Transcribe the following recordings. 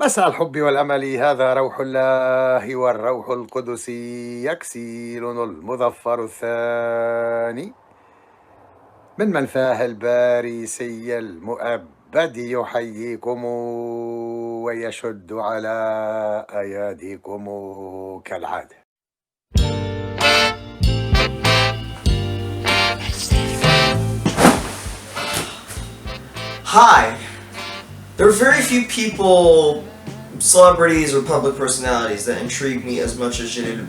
مساء الحب والأمل، هذا روح الله والروح القدس يكسيل المظفر الثاني من منفاه الباريسي المؤبد يحييكم ويشد على أياديكم كالعادة. Hi! There are very few people, celebrities or public personalities that intrigue me as much as Jalel.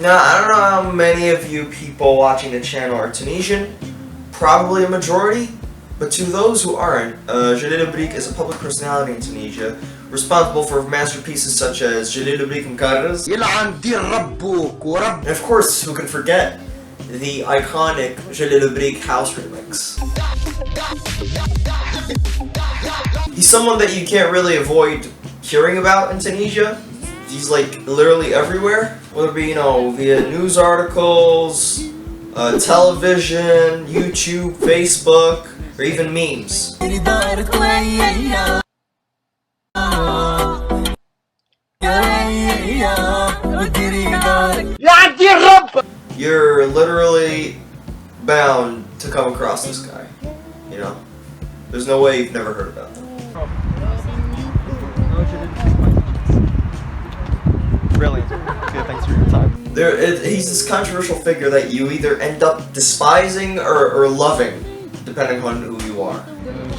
Now, I don't know how many of you people watching the channel are Tunisian, probably a majority, but to those who aren't, Jalel is a public personality in Tunisia, responsible for masterpieces such as Jalel Mkarras, and of course, who can forget the iconic Jalel house remix. He's someone that you can't really avoid hearing about in Tunisia. He's like literally everywhere, whether it be, via news articles, television, YouTube, Facebook, or even memes. You're literally bound to come across this guy, There's no way you've never heard about them. Brilliant. Good, thanks for your time. He's this controversial figure that you either end up despising or loving, depending on who you are.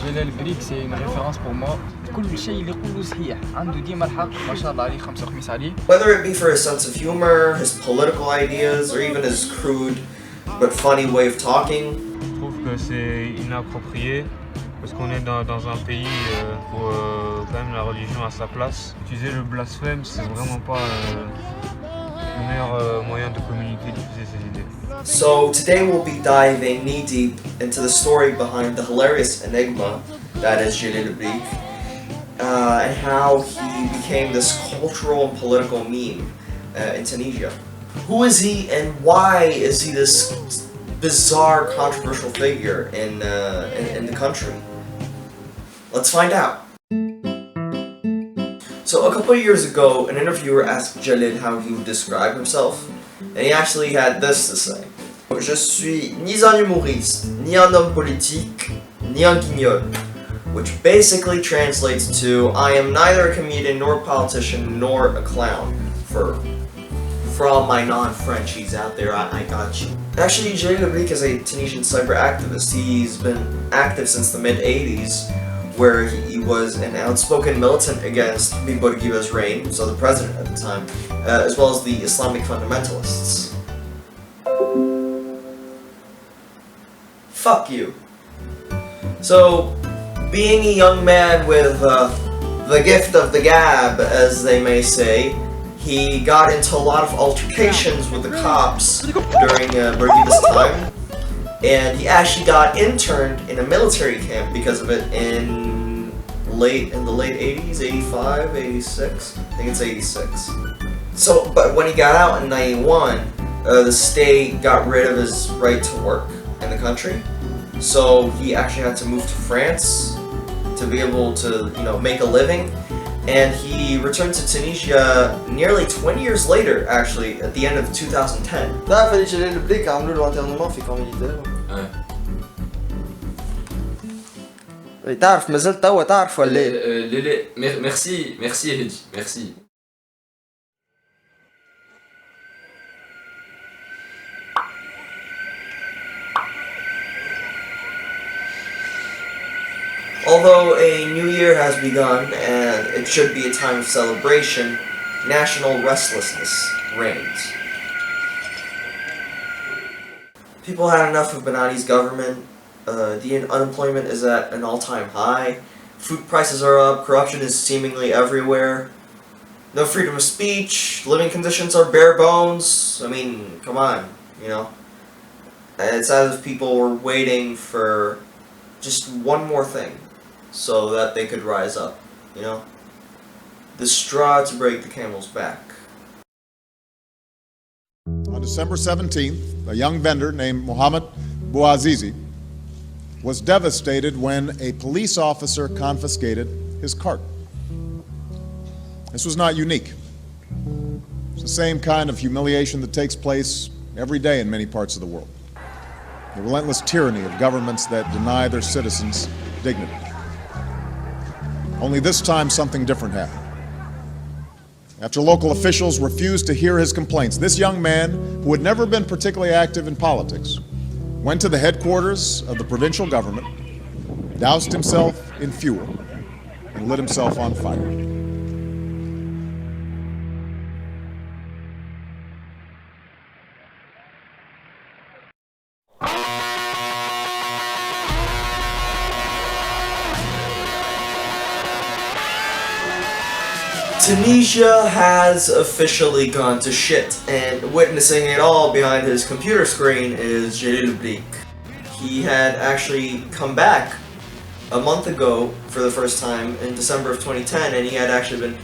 جلال بريك سي une référence pour moi. كل شيء اللي يقوله صحيح، عنده ديما الحق، ما شاء الله عليه، خمسة خميس عليه. Whether it be for his sense of humor, his political ideas, or even his crude but funny way of talking. Je trouve que c'est inapproprié parce qu'on est dans un pays où quand même la religion a sa place. Utiliser le blasphème, c'est vraiment pas le meilleur moyen de communiquer, diffuser ses idées. So today we'll be diving knee-deep into the story behind the hilarious enigma that is Jalel, and how he became this cultural and political meme in Tunisia. Who is he and why is he this bizarre, controversial figure in the country? Let's find out. So a couple of years ago, an interviewer asked Jalel how he would describe himself, and he actually had this to say. Je suis ni un humoriste, ni un homme politique, ni un guignol, which basically translates to, I am neither a comedian nor a politician nor a clown. For all my non-Frenchies out there, I got you. Actually, Jalel is a Tunisian cyber activist. He's been active since the mid-80s, where he was an outspoken militant against Bourguiba's reign, so the president at the time, as well as the Islamic fundamentalists. Fuck you. So, being a young man with the gift of the gab, as they may say, he got into a lot of altercations with the cops during Bourguiba's time, and he actually got interned in a military camp because of it in the late 80s, 85, 86, I think it's 86. So, but when he got out in 91, the state got rid of his right to work in the country, so he actually had to move to France to be able to, make a living. And he returned to Tunisia nearly 20 years later, actually, at the end of 2010. تعرف اللي جلال بريك عملوا له انترنمون في كون ميليتير؟ تعرف ما زلت توا تعرف ولا لا؟ لا merci هدي merci. Although a new year has begun and it should be a time of celebration, national restlessness reigns. People had enough of Benani's government. The unemployment is at an all-time high. Food prices are up. Corruption is seemingly everywhere. No freedom of speech. Living conditions are bare bones. I mean, come on, It's as if people were waiting for just one more thing so that they could rise up, The straw to break the camel's back. On December 17th, a young vendor named Mohammed Bouazizi was devastated when a police officer confiscated his cart. This was not unique. It's the same kind of humiliation that takes place every day in many parts of the world. The relentless tyranny of governments that deny their citizens dignity. Only this time something different happened. After local officials refused to hear his complaints, this young man, who had never been particularly active in politics, went to the headquarters of the provincial government, doused himself in fuel, and lit himself on fire. Tunisia has officially gone to shit, and witnessing it all behind his computer screen is Jalel. He had actually come back a month ago for the first time in December of 2010, and he had actually been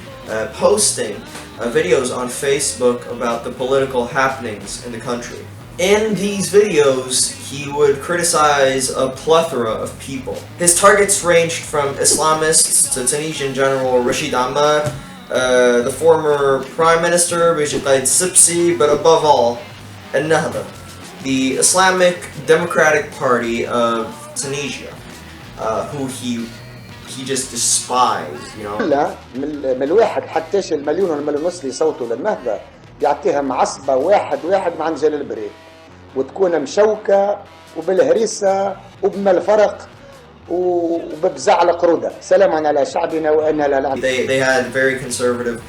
posting videos on Facebook about the political happenings in the country. In these videos, he would criticize a plethora of people. His targets ranged from Islamists to Tunisian General Rashid Ammar, the former Prime Minister Bejiqaid Sipsi, but above all, Ennahda, the Islamic Democratic Party of Tunisia, who he just despised, you know. لا من الواحد حتىش المليون والمليون ونص اللي يصوتوا للنهضة يعطيها معصبة واحد مع عند جلال بريك وتكون مشوكة وبالهريسة وبمالفرق وببزعل قرودة سلاما على شعبنا وأنا لا نعلم. They had very conservative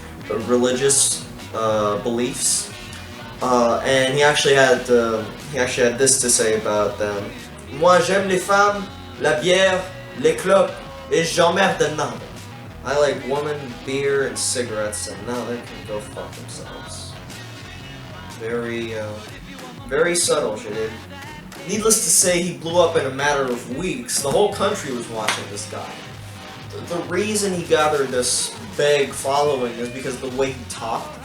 religious beliefs, and he actually had this to say about them. Moi j'aime les femmes, la bière, les clopes, et j'emmerde Ennahda. I like women, beer, and cigarettes, and now they can go fuck themselves. Very subtle, Jalel. Needless to say, he blew up in a matter of weeks. The whole country was watching this guy. The reason he gathered this big following is because of the way he talked.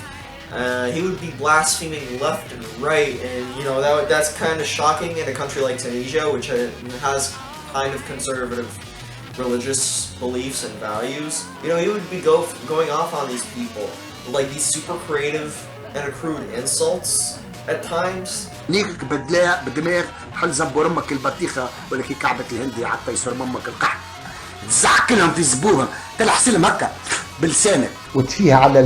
He would be blaspheming left and right, and you know that's kind of shocking in a country like Tunisia, which has kind of conservative religious beliefs and values. You know, he would be going off on these people, like these super creative and crude insults at times. نيك بدلاء بدماغ حل زنبور امك البطيخه ولكن كعبه الهندي حتى يصير امك القحط تزعكلهم في زبوهم تلحسلهم هكا بلسانك وتفيها على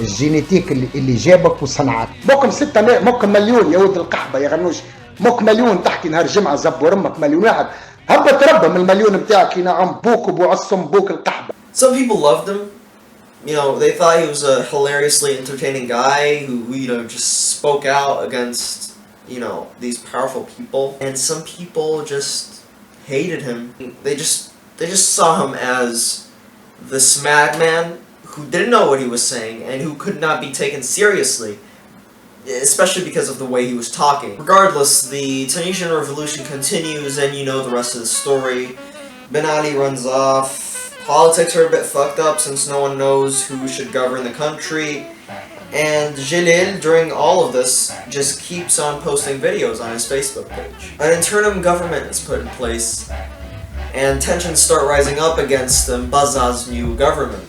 الجينيتيك اللي جابك وصنعك. ممكن 6 ممكن مليون يا ولد القحبه يا غنوش، ممكن مليون تحكي نهار جمعه زبور امك مليون واحد هبط ربه من المليون بتاعك ينعم بوك وبوعصم بوك القحبه. Some people loved him. You know, they thought he was a hilariously entertaining guy who you know, just spoke out against, you know, these powerful people. And some people just hated him. They just saw him as this madman who didn't know what he was saying and who could not be taken seriously, especially because of the way he was talking. Regardless, the Tunisian Revolution continues, and you know the rest of the story. Ben Ali runs off. Politics are a bit fucked up since no one knows who should govern the country. And Jalel, during all of this, just keeps on posting videos on his Facebook page. An interim government is put in place, and tensions start rising up against Baza's new government.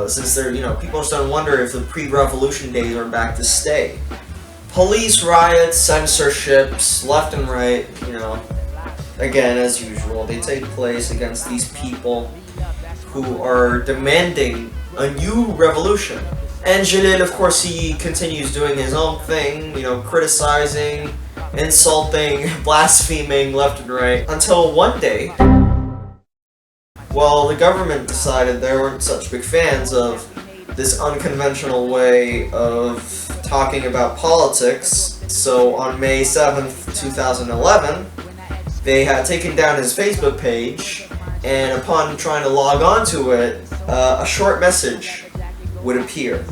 Since they're, you know, people are starting to wonder if the pre-revolution days are back to stay. Police riots, censorships, left and right, you know. Again, as usual, they take place against these people who are demanding a new revolution. And Jalel, of course, he continues doing his own thing, you know, criticizing, insulting, blaspheming left and right, until one day, well, the government decided they weren't such big fans of this unconventional way of talking about politics. So on May 7th, 2011, they had taken down his Facebook page, and upon trying to log on to it, a short message would appear.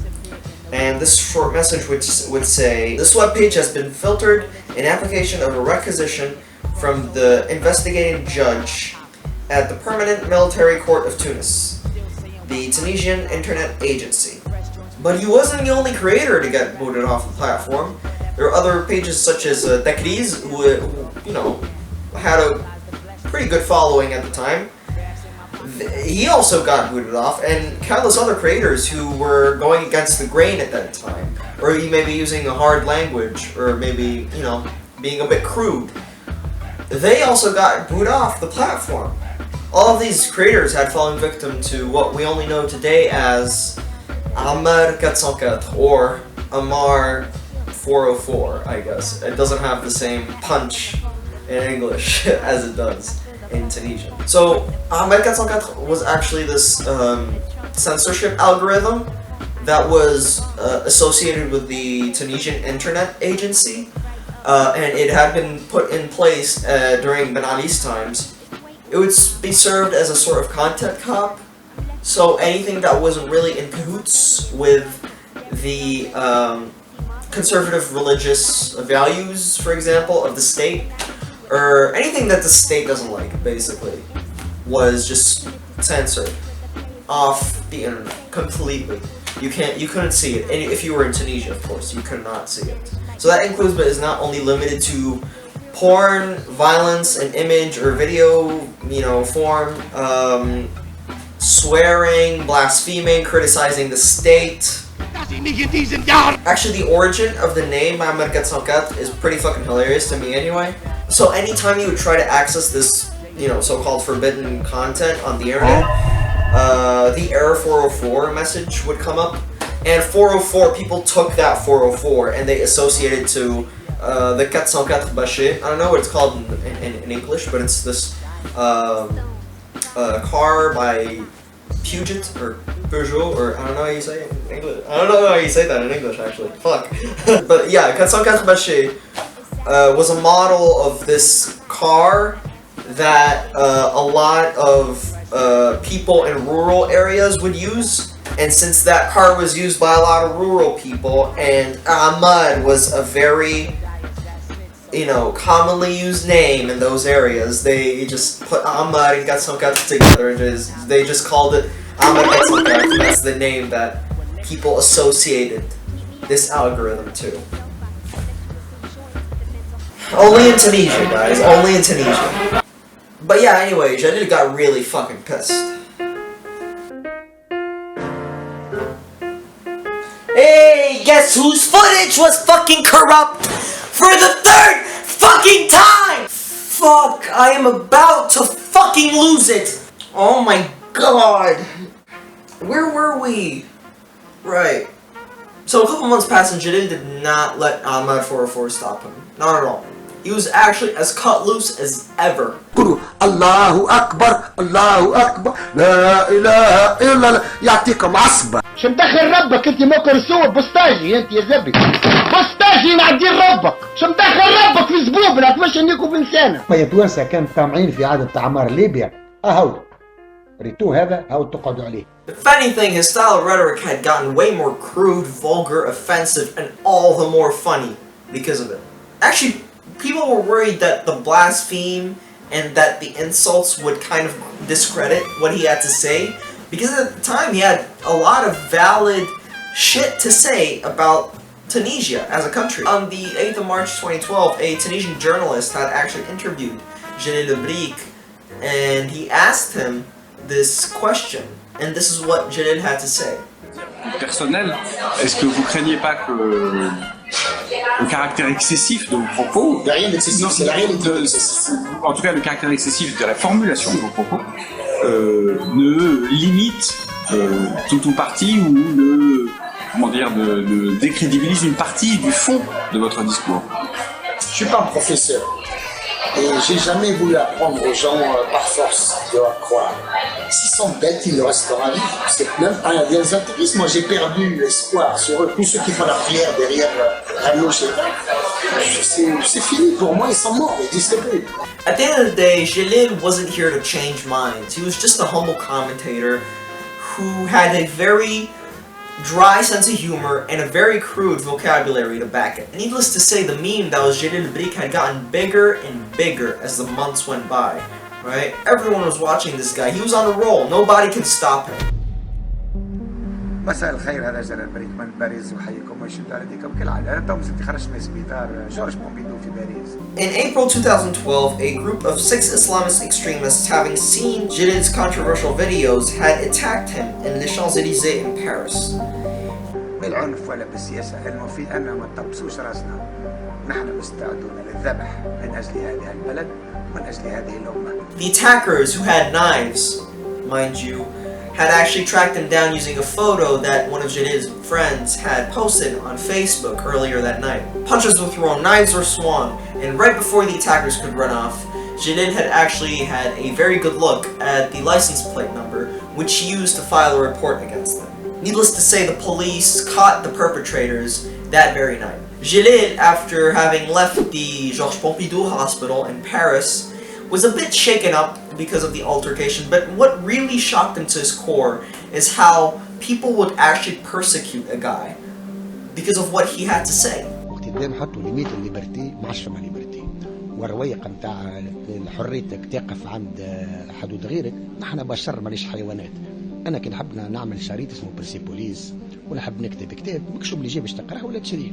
And this short message would say, "This webpage has been filtered in application of a requisition from the investigating judge at the Permanent Military Court of Tunis, the Tunisian Internet Agency." But he wasn't the only creator to get booted off the platform. There are other pages such as Takriz, who, you know, had a pretty good following at the time. He also got booted off, and countless other creators who were going against the grain at that time, or he may be using a hard language, or maybe, you know, being a bit crude. They also got booted off the platform. All of these creators had fallen victim to what we only know today as Amar 404, or Amar 404, I guess. It doesn't have the same punch in English as it does in Tunisian. So, Amar 404 was actually this censorship algorithm that was associated with the Tunisian Internet Agency, and it had been put in place during Ben Ali's times. It would be served as a sort of content cop, so anything that wasn't really in cahoots with the conservative religious values, for example, of the state, or anything that the state doesn't like, basically, was just censored off the internet completely. You couldn't see it, and if you were in Tunisia, of course, you could not see it. So that includes, but is not only limited to porn, violence, and image or video, you know, form, swearing, blaspheming, criticizing the state. Actually, the origin of the name Amar 404 is pretty fucking hilarious to me anyway. So anytime you would try to access this, you know, so-called forbidden content on the internet, the error 404 message would come up, and 404, people took that 404 and they associated to the 404 Bashir. I don't know what it's called in English, but it's this car by Puget or Peugeot, or I don't know how you say it in English. I don't know how you say that in English, actually. Fuck. But yeah, 404 Bashir was a model of this car that a lot of people in rural areas would use. And since that car was used by a lot of rural people, and Ahmad was a very, you know, commonly used name in those areas, they just put Ahmad and 404 together, and they just called it Ahmad 404. That's the name that people associated this algorithm to. Only in Tunisia, guys. Only in Tunisia. But yeah, anyway, Jalel got really fucking pissed. Hey, guess whose footage was fucking corrupt for the third fucking time? Fuck, I am about to fucking lose it. Oh my god. Where were we? Right. So a couple months passed and Jalel did not let Amar 404 stop him. Not at all. He was actually as cut loose as ever. Allahu Akbar, Allahu Akbar, La ilaha illallah, يعطيكم عصبة. شو مدخل ربك انت ممكن سوى بوستاجي انت يا زبي. بوستاجي نعدين ربك. شو مدخل ربك في زبوبنا تمش انكم بنسانة. ما يتوانسى كان طامعين في عادة أعمار ليبيا. أهو ريتو هذا هاو تقعدوا عليه. If anything, his style of rhetoric had gotten way more crude, vulgar, offensive, and all the more funny because of it. Actually, people were worried that the blaspheme and that the insults would kind of discredit what he had to say, because at the time he had a lot of valid shit to say about Tunisia as a country. On the 8th of March 2012, a Tunisian journalist had actually interviewed Jalel, and he asked him this question, and this is what Jalel had to say. Personnel, est-ce que vous craignez pas que le caractère excessif de vos propos, Rien d'excessif, c'est la réalité. en tout cas le caractère excessif de la formulation de vos propos, ne limite tout ou partie ou ne décrédibilise une partie du fond de votre discours? Je suis pas un professeur et j'ai jamais voulu apprendre aux gens par force de croire. S'ils sont bêtes, ils le resteront à vivre. C'est même pas les intégristes. Moi, j'ai perdu espoir sur eux. Tous ceux qui font la prière derrière Ramlo c'est fini pour moi. Ils sont morts. Ils n'existent plus. At the end of the day, Jalel wasn't here to change minds. He was just a humble commentator who had a very dry sense of humor and a very crude vocabulary to back it. Needless to say, the meme that was Jalel had gotten bigger and bigger as the months went by. Right? Everyone was watching this guy. He was on a roll. Nobody can stop him. مساء الخير، هذا جلال بريك من باريس وحيكم ويشد على يديكم كالعادة. أنا توم ستي خرجت من السبيطار جورج بومبيدو في باريس. In April 2012, a group of 6 Islamist extremists, having seen Jalen's controversial videos, had attacked him in Les Champs-Élysées in Paris. بالعنف ولا بالسياسة، علما في أن ما تطبسوش راسنا. نحن مستعدون للذبح من أجل هذه البلد ومن أجل هذه الأمة. The attackers, who had knives, mind you, had actually tracked him down using a photo that one of Jalel's friends had posted on Facebook earlier that night. Punches were thrown, knives were swung, and right before the attackers could run off, Jalel had actually had a very good look at the license plate number, which he used to file a report against them. Needless to say, the police caught the perpetrators that very night. Jalel, after having left the Georges Pompidou hospital in Paris, was a bit shaken up because of the altercation, but what really shocked him to his core is how people would actually persecute a guy because of what he had to say. حطوا ليميت الليبرتي معشرة مع ليبرتي والرويق نتاع حريتك تقف عند حدود غيرك. نحن بشر مانيش حيوانات. انا كي نحب نعمل شريط اسمه برسيبوليس ولا حب نكتب كتاب مكتوب اللي يجي باش تقراه ولا تشريه.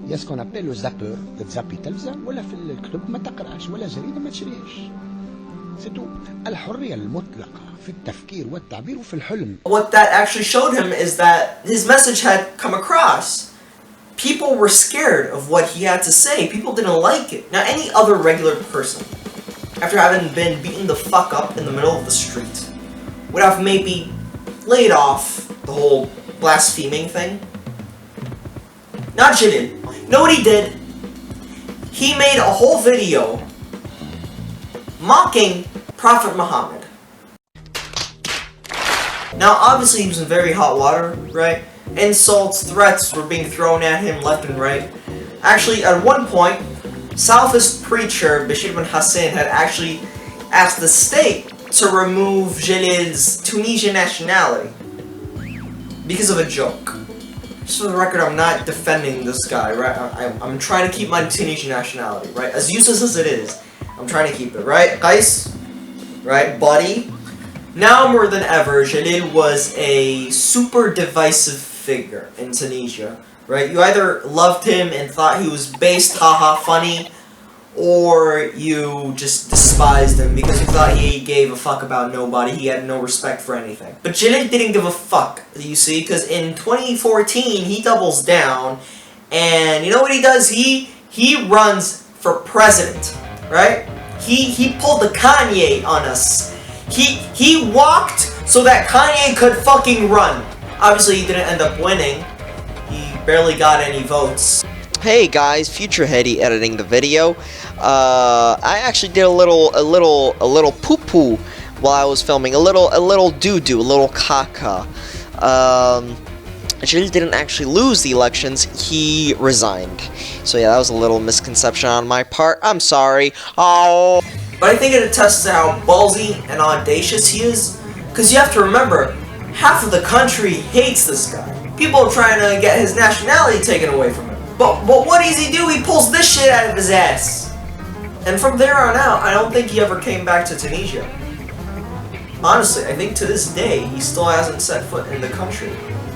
يسكون ابيلو زابور، تزابي تلفزة ولا في الكتب ما تقراش ولا جريدة ما تشريهش. سيتو الحرية المطلقة في التفكير والتعبير وفي الحلم. What that actually showed him is that his message had come across. People were scared of what he had to say. People didn't like it. Now, any other regular person, after having been beaten the fuck up in the middle of the street, would have maybe laid off the whole blaspheming thing. Not Jalel. You know what he did? He made a whole video mocking Prophet Muhammad. Now, obviously, he was in very hot water, right? Insults, threats were being thrown at him left and right. Actually, at one point, Salafist preacher Bashir bin Hassan had actually asked the state to remove Jalel's Tunisian nationality because of a joke. Just for the record, I'm not defending this guy, right? I'm trying to keep my Tunisian nationality, right? As useless as it is, I'm trying to keep it, right? Guys, right? Buddy. Now more than ever, Jalel was a super divisive figure in Tunisia, right? You either loved him and thought he was based, haha, funny, or you just despised him because you thought he gave a fuck about nobody, he had no respect for anything. But Jalel didn't give a fuck, you see, because in 2014, he doubles down, and you know what he does? He runs for president, right? He pulled the Kanye on us. He walked so that Kanye could fucking run. Obviously, he didn't end up winning. He barely got any votes. Hey guys, Future Heady editing the video. I actually did a little poo-poo while I was filming. A little doo-doo, a little caca. Jalel didn't actually lose the elections, he resigned. So yeah, that was a little misconception on my part. I'm sorry. Oh. But I think it attests to how ballsy and audacious he is. Because you have to remember, half of the country hates this guy. People are trying to get his nationality taken away from him. But what does he do? He pulls this shit out of his ass. And from there on out, I don't think he ever came back to Tunisia. Honestly, I think to this day, he still hasn't set foot in the country.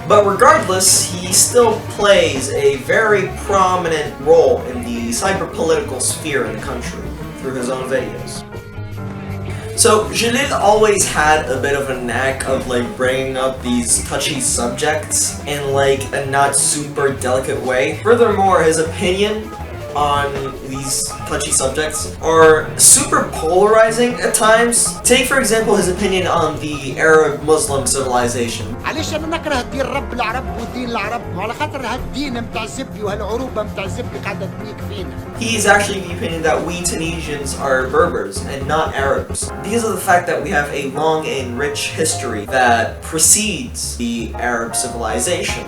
But regardless, he still plays a very prominent role in the cyber-political sphere in the country through his own videos. So, Jalel always had a bit of a knack of like bringing up these touchy subjects in like a not super delicate way. Furthermore, his opinion on these touchy subjects are super polarizing at times. Take for example his opinion on the Arab-Muslim civilization. علاش انا نكره دين رب العرب ودين العرب على خاطر هالدين متاع الزبي وهالعروبه متاع الزبي قاعده تنيك فينا. He's actually the opinion that we Tunisians are Berbers and not Arabs because of the fact that we have a long and rich history that precedes the Arab civilization.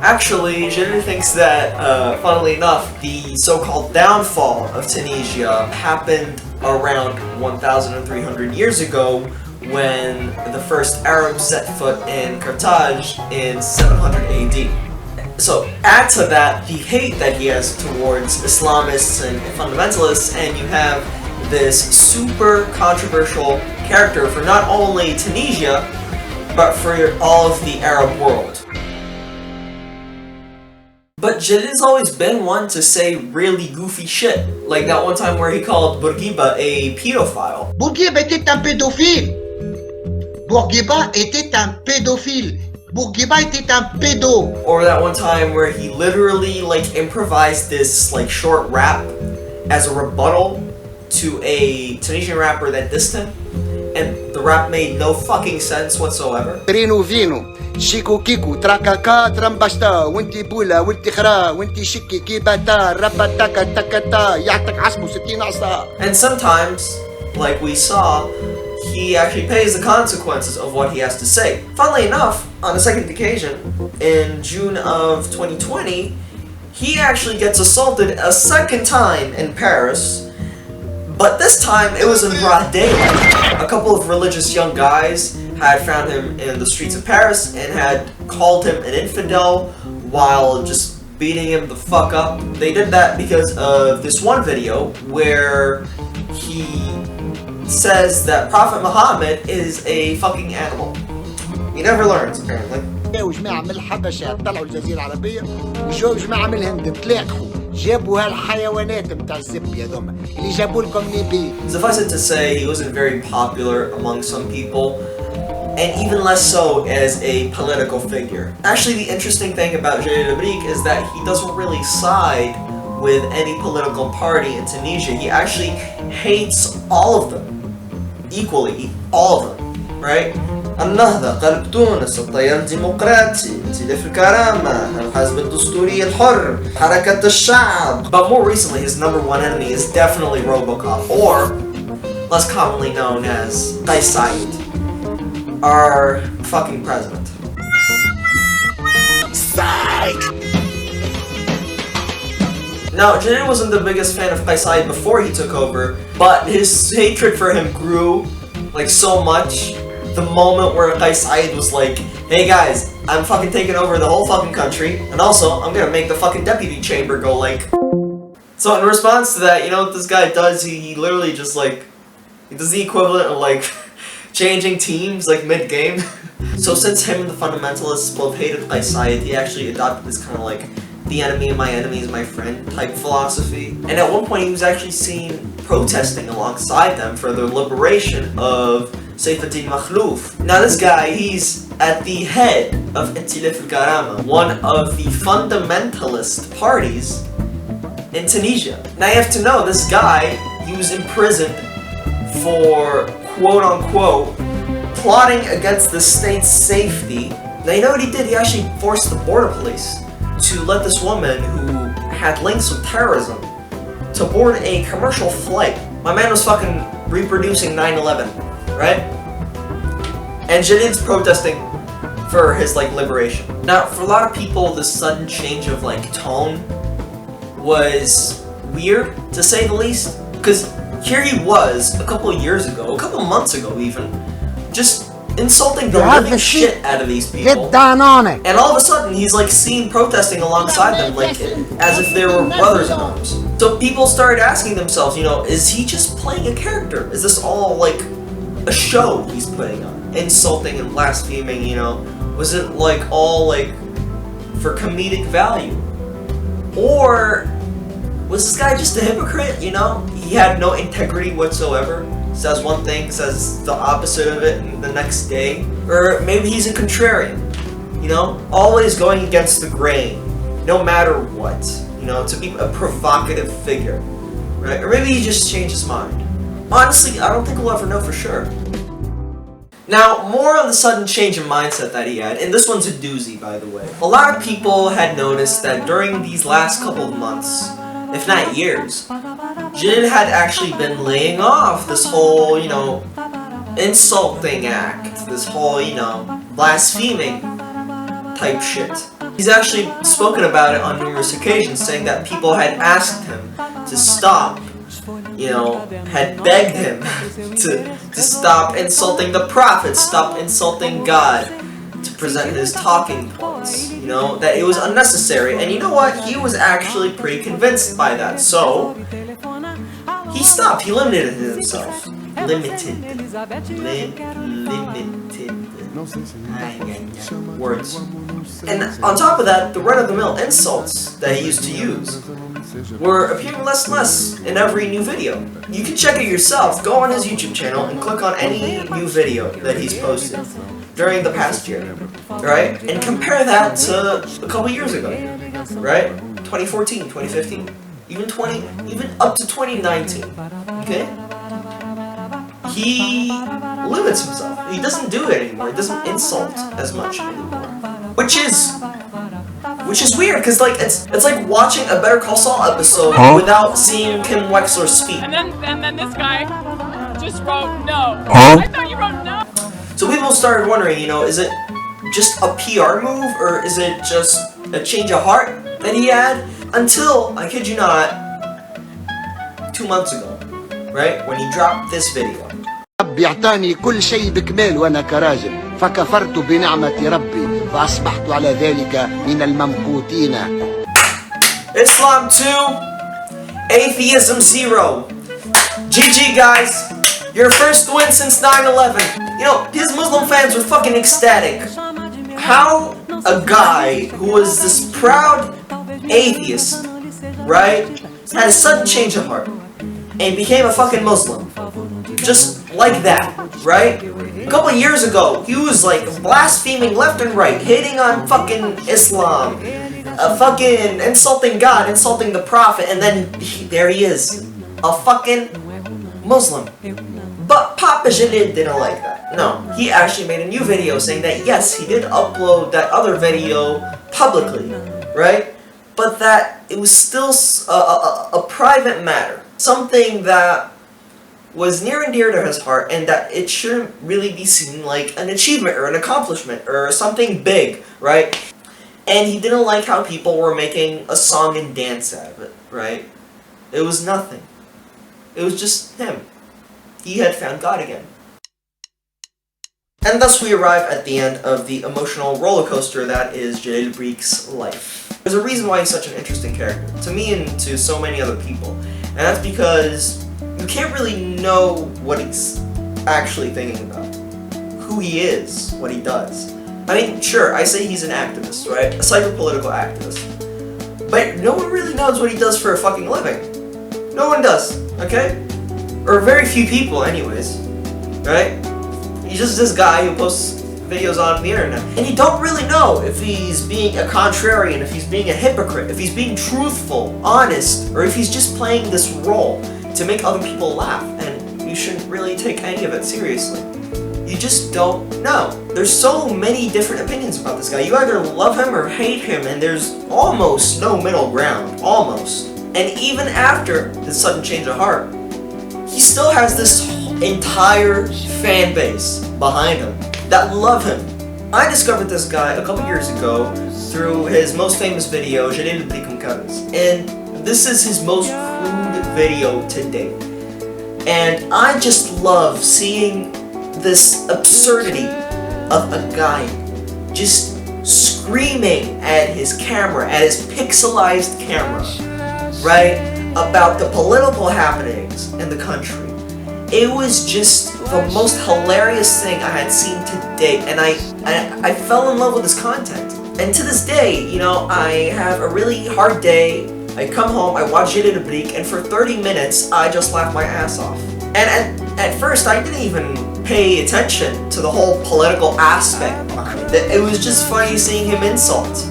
Actually, Jalel thinks that, funnily enough, the so-called downfall of Tunisia happened around 1,300 years ago when the first Arabs set foot in Carthage in 700 AD. So, add to that the hate that he has towards Islamists and fundamentalists, and you have this super controversial character for not only Tunisia, but for all of the Arab world. But Jalen's always been one to say really goofy shit. Like that one time where he called Bourguiba a pedophile. Bourguiba était un pédophile. Bourguiba était un pédophile. Bourguiba était un pédo. Or that one time where he literally like improvised this like short rap as a rebuttal to a Tunisian rapper that dissed him. And the rap made no fucking sense whatsoever. رينو فينو شيكو كيكو تراكاكا ترمبشتا وانتي بولا وانتي خرا وانتي شكي كيباتا رباتاكا تاكاتا يعطيك عصبو 60 عصا. And sometimes, like we saw, he actually pays the consequences of what he has to say. Funnily enough, on a second occasion, in June of 2020, he actually gets assaulted a second time in Paris. But this time, it was in broad daylight. A couple of religious young guys had found him in the streets of Paris and had called him an infidel while just beating him the fuck up. They did that because of this one video where he says that Prophet Muhammad is a fucking animal. He never learns, apparently. جماعة من الحبشة طلعوا الجزيرة العربية وجاوا جماعة من الهند تلاقوا جابوا هالحيوانات متاع الزبي هذوما اللي جابوا لكم نبي. Suffice it to say, he wasn't very popular among some people, and even less so as a political figure. Actually, the interesting thing about Jalel is that he doesn't really side with any political party in Tunisia. He actually hates all of them equally, all of them, right? النهضة قلب تونس التيار الديمقراطي ائتلاف الكرامة الحزب الدستوري الحر حركة الشعب. But more recently, his number one enemy is definitely Robocop, or less commonly known as Qais Said, our fucking president. Psych! Now, Jalel wasn't the biggest fan of Qais Said before he took over, but his hatred for him grew like so much the moment where Qais Said was like, hey guys, I'm fucking taking over the whole fucking country, and also, I'm gonna make the fucking deputy chamber go like... So in response to that, you know what this guy does? He literally just like... He does the equivalent of like... changing teams like mid-game. So since him and the fundamentalists both hated Qais Said, he actually adopted this kind of like... the enemy of my enemy is my friend type philosophy. And at one point he was actually seen protesting alongside them for the liberation of Saifuddin Makhlouf. Now this guy, he's at the head of ائتلاف الكرامة, one of the fundamentalist parties in Tunisia. Now you have to know, this guy, he was imprisoned for quote-unquote plotting against the state's safety. Now you know what he did? He actually forced the border police to let this woman who had links with terrorism to board a commercial flight. My man was fucking reproducing 9/11, right? And Jalen's protesting for his like liberation. Now, for a lot of people, this sudden change of like tone was weird, to say the least, because here he was a couple of years ago, a couple of months ago even, just insulting the living shit out of these people. Get down on it. And all of a sudden, he's like seen protesting alongside them, like as if they were brothers in arms. So people started asking themselves, you know, is he just playing a character? Is this all like a show he's putting on? Insulting and blaspheming, you know? Was it like all like for comedic value? Or was this guy just a hypocrite, you know? He had no integrity whatsoever. Says one thing, says the opposite of it the next day. Or maybe he's a contrarian, you know? Always going against the grain, no matter what, you know, to be a provocative figure, right? Or maybe he just changed his mind. Honestly, I don't think we'll ever know for sure. Now, more on the sudden change of mindset that he had, and this one's a doozy, by the way. A lot of people had noticed that during these last couple of months, if not years, Jalel had actually been laying off this whole, you know, insulting act, this whole, you know, blaspheming type shit. He's actually spoken about it on numerous occasions, saying that people had asked him to stop, you know, had begged him to stop insulting the prophet, stop insulting God, to present his talking points, you know, that it was unnecessary. And you know what? He was actually pretty convinced by that. So he stopped. He limited himself. limited. Limited. Words. And on top of that, the run-of-the-mill insults that he used to use were appearing less and less in every new video. You can check it yourself. Go on his YouTube channel and click on any new video that he's posted during the past year, right? And compare that to a couple years ago, right? 2014, 2015, even up to 2019, okay? He limits himself. He doesn't do it anymore. He doesn't insult as much anymore. Which is weird, because like it's like watching a Better Call Saul episode without seeing Kim Wexler speak. And then this guy just wrote no. I thought you wrote no. So people started wondering, is it just a PR move, or is it just a change of heart that he had? Until, I kid you not, 2 months ago, right, when he dropped this video. ربي اعطاني كل شيء بكمال وانا كراجل فكفرت بنعمة ربي فأصبحت على ذلك من الممقوتين. Islam 2, atheism 0. GG guys, your first win since 9/11. His Muslim fans were fucking ecstatic. How a guy who was this proud atheist, right, had a sudden change of heart and became a fucking Muslim. Just like that, right? A couple of years ago, he was like blaspheming left and right, hating on fucking Islam, fucking insulting God, insulting the Prophet, and then there he is, a fucking Muslim. But Papa Jalel didn't like that. No, he actually made a new video saying that yes, he did upload that other video publicly, right? But that it was still a private matter, something that was near and dear to his heart, and that it shouldn't really be seen like an achievement or an accomplishment or something big, right? And he didn't like how people were making a song and dance out of it, right? It was nothing. It was just him. He had found God again. And thus we arrive at the end of the emotional roller coaster that is Jalel Breek's life. There's a reason why he's such an interesting character, to me and to so many other people. And that's because you can't really know what he's actually thinking about. Who he is, what he does. I mean, sure, I say he's an activist, right? A psychopolitical activist. But no one really knows what he does for a fucking living. No one does, okay? Or very few people anyways, right? He's just this guy who posts videos on the internet. And you don't really know if he's being a contrarian, if he's being a hypocrite, if he's being truthful, honest, or if he's just playing this role to make other people laugh, and you shouldn't really take any of it seriously. You just don't know. There's so many different opinions about this guy. You either love him or hate him, and there's almost no middle ground. Almost. And even after this sudden change of heart, he still has this entire fan base behind him that love him. I discovered this guy a couple years ago through his most famous video, Jalel, and this is his most crude video to date. And I just love seeing this absurdity of a guy just screaming at his camera, at his pixelized camera, right, about the political happenings in the country. It was just the most hilarious thing I had seen to date, and I fell in love with his content. And to this day, I have a really hard day. I come home, I watch Jalel Breek, and for 30 minutes, I just laugh my ass off. And at first, I didn't even pay attention to the whole political aspect behind it. It was just funny seeing him insult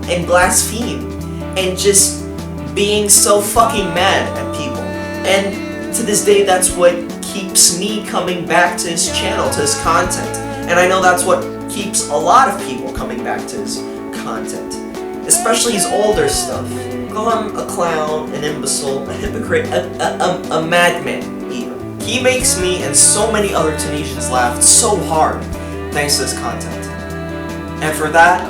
and blaspheme and just being so fucking mad at people. And to this day, that's what keeps me coming back to his channel, to his content. And I know that's what keeps a lot of people coming back to his content, especially his older stuff. Call him a clown, an imbecile, a hypocrite, a madman even. He makes me and so many other Tunisians laugh so hard thanks to his content. And for that,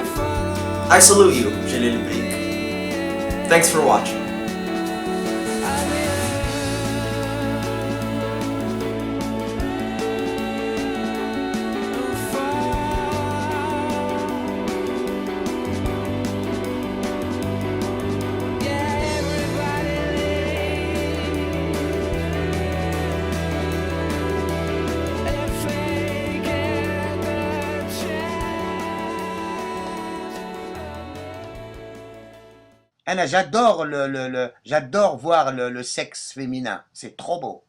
I salute you, Jalel Breek. Thanks for watching. j'adore j'adore voir le sexe féminin, c'est trop beau.